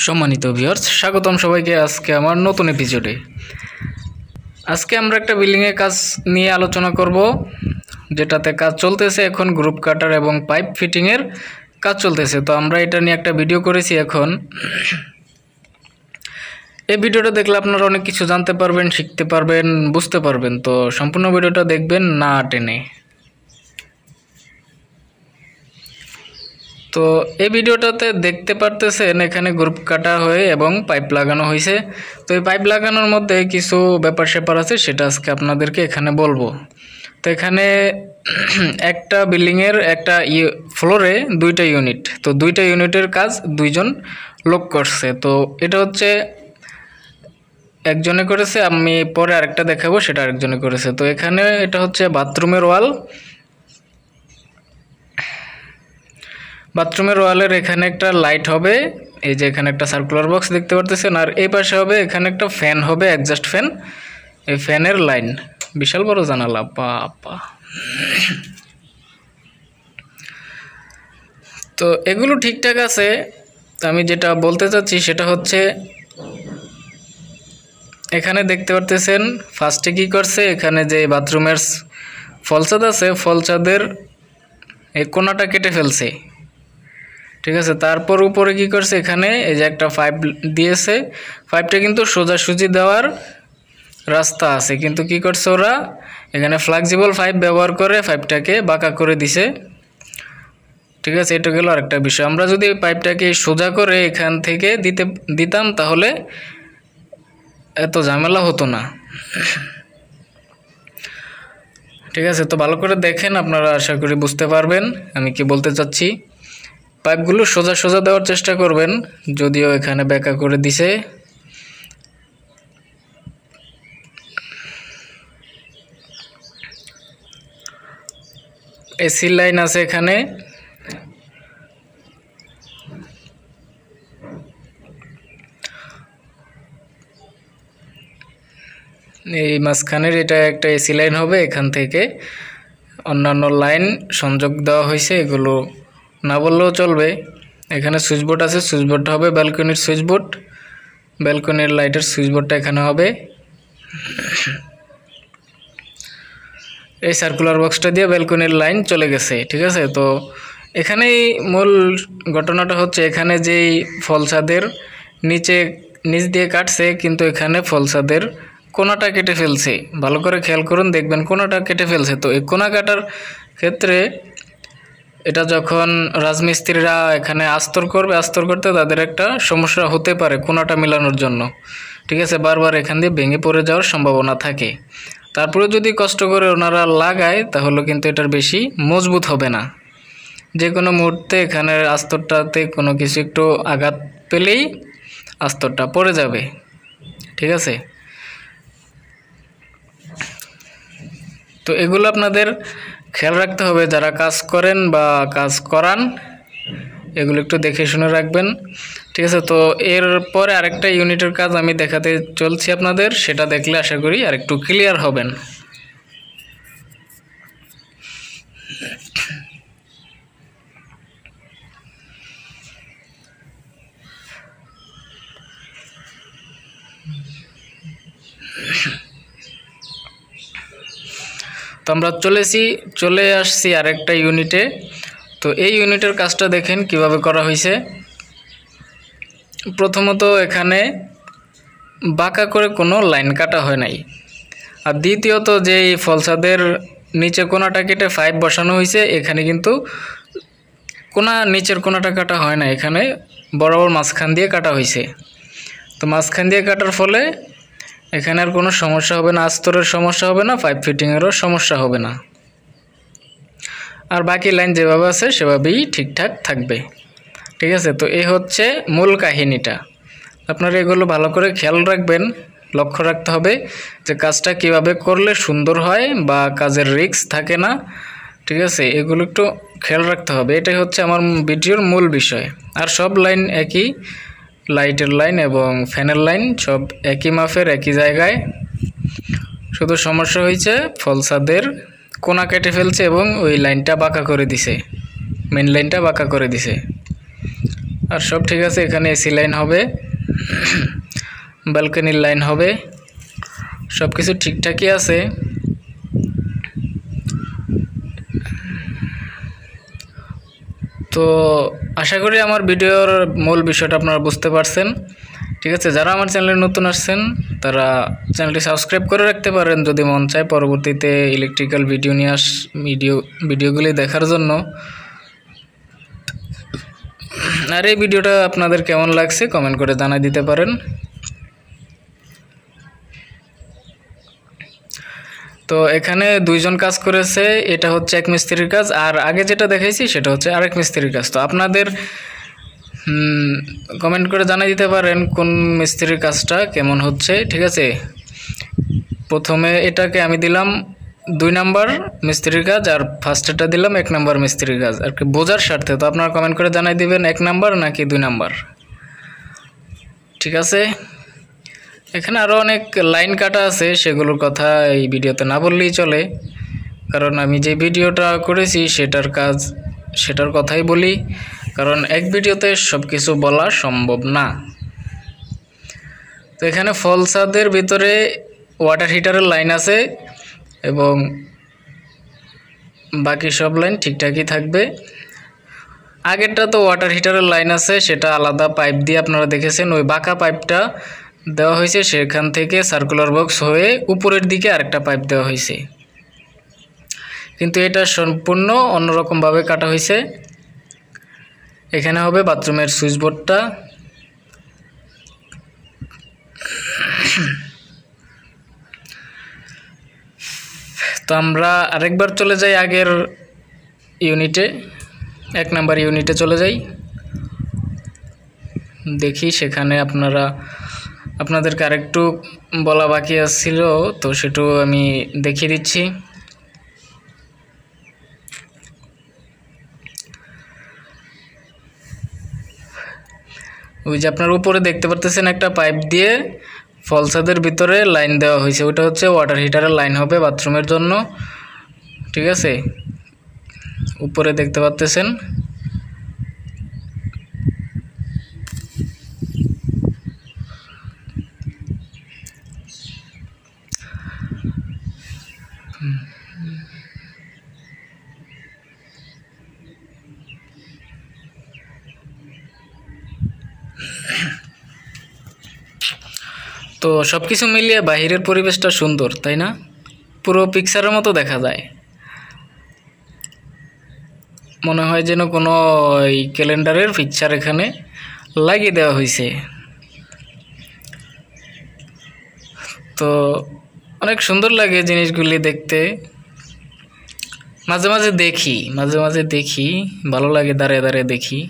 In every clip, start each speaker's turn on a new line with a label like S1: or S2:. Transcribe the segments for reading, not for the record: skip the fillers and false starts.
S1: সম্মানিত ভিউয়ার্স, স্বাগতম সবাইকে আজকে আমার নতুন এপিসোডে। আজকে আমরা একটা বিল্ডিংয়ের কাজ নিয়ে আলোচনা করব, যেটাতে কাজ চলতেছে এখন গ্রুপ কাটার এবং পাইপ ফিটিংয়ের কাজ চলতেছে। তো আমরা এটা নিয়ে একটা ভিডিও করেছি। এখন এই ভিডিওটা দেখলে আপনারা অনেক কিছু জানতে পারবেন, শিখতে পারবেন, বুঝতে পারবেন। তো সম্পূর্ণ ভিডিওটা দেখবেন না টেনে। তো এই ভিডিওটাতে দেখতে পারতেছেন এখানে গ্রুপ কাটা হয়ে এবং পাইপ লাগানো হয়েছে। তো এই পাইপ লাগানোর মধ্যে কিছু ব্যাপার স্যাপার আছে, সেটা আজকে আপনাদেরকে এখানে বলবো। তো এখানে একটা বিল্ডিংয়ের একটা ফ্লোরে দুইটা ইউনিট, তো দুইটা ইউনিটের কাজ দুইজন লোক করছে। তো এটা হচ্ছে একজনে করেছে, আমি পরে আরেকটা দেখাবো, সেটা আরেকজনে করেছে। তো এখানে এটা হচ্ছে বাথরুমের ওয়াল। বাথরুমের ওয়ালের এখানে একটা লাইট হবে, এই যে এখানে একটা সার্কুলার বক্স দেখতে পারতেছেন। আর এই পাশে হবে এখানে একটা ফ্যান হবে, এক্সস্ট ফ্যান। এই ফ্যানের লাইন বিশাল বড় জানালা, বাবা। তো এগুলো ঠিকঠাক আছে। আমি যেটা বলতে চাচ্ছি সেটা হচ্ছে এখানে দেখতে পারতেছেন ফার্স্টে কি করছে, এখানে যে বাথরুমের ফলছাদ আছে, ফলছাদের এই কোনাটা কেটে ফেলছে, ঠিক আছে। তারপর উপরে কি করছে, এখানে এই যে একটা পাইপ দিয়েছে, পাইপটা কিন্তু সোজাসুজি দেওয়ার রাস্তা আছে, কিন্তু কি করছে ওরা এখানে ফ্লেক্সিবল পাইপ ব্যবহার করে পাইপটাকে বাঁকা করে দিছে, ঠিক আছে। এটা গেল আরেকটা বিষয়। আমরা যদি পাইপটাকে সোজা করে এখান থেকে দিতাম তাহলে এত ঝামেলা হতো না, ঠিক আছে। তো ভালো করে দেখেন, আপনারা আশা করি বুঝতে পারবেন আমি কি বলতে চাচ্ছি। পাইপগুলো সোজা সোজা দেওয়ার চেষ্টা করবেন, যদিও এখানে বেঁকা করে দিছে। এসি লাইন আছে এখানে, এই মাঝখানের এটা একটা এসি লাইন হবে। এখান থেকে অন্যান্য লাইন সংযোগ দেওয়া হয়েছে, এগুলো না বললেও চলবে। এখানে সুইচ বোর্ড আছে, সুইচ বোর্ডটা হবে ব্যালকনির সুইচ বোর্ড, ব্যালকনির লাইটের সুইচ বোর্ডটা এখানে হবে। এই সার্কুলার বক্সটা দিয়ে ব্যালকনির লাইন চলে গেছে, ঠিক আছে। তো এখানেই মূল ঘটনাটা হচ্ছে, এখানে যেই ফলছাদের নিচ দিয়ে কাটছে, কিন্তু এখানে ফলছাদের কোনাটা কেটে ফেলছে। ভালো করে খেয়াল করুন, দেখবেন কোনাটা কেটে ফেলছে। তো এই কোনা কাটার ক্ষেত্রে এটা যখন রাজমিস্ত্রিরা এখানে আস্তর করতে তাদের একটা সমস্যা হতে পারে কোনাটা মিলানোর জন্য, ঠিক আছে। বারবার এখান দিয়ে ভেঙে পড়ে যাওয়ার সম্ভাবনা থাকে। তারপরে যদি কষ্ট করে ওনারা লাগায় তাহলে কিন্তু এটার বেশি মজবুত হবে না। যে কোনো মুহূর্তে এখানের আস্তরটাতে কোনো কিছু একটু আঘাত পেলেই আস্তরটা পড়ে যাবে, ঠিক আছে। তো এগুলো আপনাদের খেয়াল রাখতে হবে, যারা কাজ করেন বা কাজ করান, এগুলো একটু দেখে শুনে রাখবেন, ঠিক আছে। তো এরপরে আরেকটা ইউনিটের কাজ আমি দেখাতে চলছি আপনাদের, সেটা দেখলে আশা করি আর একটু ক্লিয়ার হবেন। তো আমরা চলে আসছি আরেকটা ইউনিটে। তো এই ইউনিটের কাজটা দেখেন কিভাবে করা হয়েছে। প্রথমত এখানে বাঁকা করে কোনো লাইন কাটা হয় নাই। আর দ্বিতীয়ত যেই ফলছাদের নিচে কোনাটা কেটে পাইপ বসানো হয়েছে, এখানে কিন্তু নিচের কোনাটা কাটা হয় না, এখানে বরাবর মাঝখান দিয়ে কাটা হয়েছে। তো মাঝখান দিয়ে কাটার ফলে এখানে আর কোনো সমস্যা হবে না, আস্তরের সমস্যা হবে না, পাইপ ফিটিংয়েরও সমস্যা হবে না। আর বাকি লাইন যেভাবে আছে সেভাবেই ঠিকঠাক থাকবে, ঠিক আছে। তো এই হচ্ছে মূল কাহিনীটা। আপনারা এগুলো ভালো করে খেয়াল রাখবেন, লক্ষ্য রাখতে হবে যে কাজটা কিভাবে করলে সুন্দর হয় বা কাজের রিস্ক থাকে না, ঠিক আছে। এগুলো একটু খেয়াল রাখতে হবে, এটাই হচ্ছে আমার ভিডিওর মূল বিষয়। আর সব লাইন একই, লাইটের লাইন এবং ফ্যানের লাইন সব একই মাপের, একই জায়গায়। শুধু সমস্যা হয়েছে ফলছাদের কোনা কেটে ফেলছে এবং ওই লাইনটা বাঁকা করে দিছে, মেন লাইনটা বাঁকা করে দিছে। আর সব ঠিক আছে। এখানে এসি লাইন হবে, ব্যালকনির লাইন হবে, সব কিছু ঠিকঠাকই আছে। তো আশা করি আমার ভিডিওর মূল বিষয়টা আপনারা বুঝতে পারছেন। ঠিক আছে, যারা আমার চ্যানেলে নতুন আসছেন তারা চ্যানেলটি সাবস্ক্রাইব করে রাখতে পারেন যদি মন চায় পরবর্তীতে ইলেকট্রিক্যাল ভিডিও নিয়ে ভিডিওগুলি দেখার জন্য। আর এই ভিডিওটা আপনাদের কেমন লাগছে কমেন্ট করে জানাই দিতে পারেন। তো এখানে দুইজন কাজ করেছে, এটা হচ্ছে এক মিস্ত্রির কাজ, আর আগে যেটা দেখাইছি সেটা হচ্ছে আরেক মিস্ত্রির কাজ। তো আপনাদের কমেন্ট করে জানাই দিতে পারেন কোন মিস্ত্রির কাজটা কেমন হচ্ছে। ঠিক আছে, প্রথমে এটাকে আমি দিলাম 2 নাম্বার মিস্ত্রির কাজ, আর ফার্স্টেরটা দিলাম 1 নাম্বার মিস্ত্রির কাজ, আর কি বোঝার স্বার্থে। তো আপনারা কমেন্ট করে জানাই দিবেন 1 নাম্বার নাকি 2 নাম্বার। ঠিক আছে, এখানে আরও অনেক লাইন কাটা আছে, সেগুলোর কথা এই ভিডিওতে না বললেই চলে, কারণ আমি যে ভিডিওটা করেছি সেটার কথাই বলি, কারণ এক ভিডিওতে সব কিছু বলা সম্ভব না। তো এখানে ফল ছাদের ভিতরে ওয়াটার হিটারের লাইন আছে এবং বাকি সব লাইন ঠিকঠাকই থাকবে। আগেরটা তো ওয়াটার হিটারের লাইন আছে, সেটা আলাদা পাইপ দিয়ে আপনারা দেখেছেন, ওই বাঁকা পাইপটা দেওয়া হয়েছে, সেখান থেকে সার্কুলার বক্স হয়ে উপরের দিকে আরেকটা পাইপ দেওয়া হয়েছে, কিন্তু এটা সম্পূর্ণ অন্যরকমভাবে কাটা হয়েছে। এখানে হবে বাথরুমের সুইচ বোর্ডটা। তো আমরা আরেকবার চলে যাই আগের ইউনিটে, 1 নাম্বার ইউনিটে চলে যাই, দেখি সেখানে আপনাদেরকে আরেকটু বলা বাকি ছিল, তো সেটাও আমি দেখিয়ে দিচ্ছি। ওই যে আপনার উপরে দেখতে পারতেছেন একটা পাইপ দিয়ে ফল ছাদের ভিতরে লাইন দেওয়া হয়েছে, ওটা হচ্ছে ওয়াটার হিটারের লাইন হবে বাথরুমের জন্য। ঠিক আছে, উপরে দেখতে পাচ্ছেন। তো সব কিছু মিলিয়ে বাহিরের পরিবেশটা সুন্দর, তাই না? পুরো পিকচারের মতো দেখা যায়, মনে হয় যেন কোনো এই ক্যালেন্ডারের পিকচার এখানে লাগিয়ে দেওয়া হয়েছে। তো অনেক সুন্দর লাগে জিনিসগুলি দেখতে, মাঝে মাঝে দেখি ভালো লাগে, দাঁড়িয়ে দাঁড়িয়ে দেখি।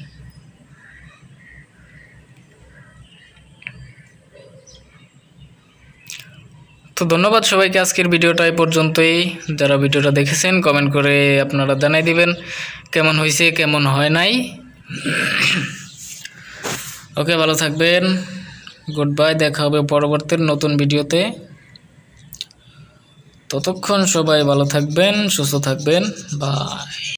S1: তো ধন্যবাদ সবাইকে, আজকের ভিডিওটা এই পর্যন্তই। যারা ভিডিওটা দেখেছেন কমেন্ট করে আপনারা জানাই দিবেন কেমন হয়েছে কেমন হয় নাই। ওকে, ভালো থাকবেন, গুড বাই, দেখা হবে পরবর্তী নতুন ভিডিওতে। ততক্ষণ সবাই ভালো থাকবেন, সুস্থ থাকবেন, বাই।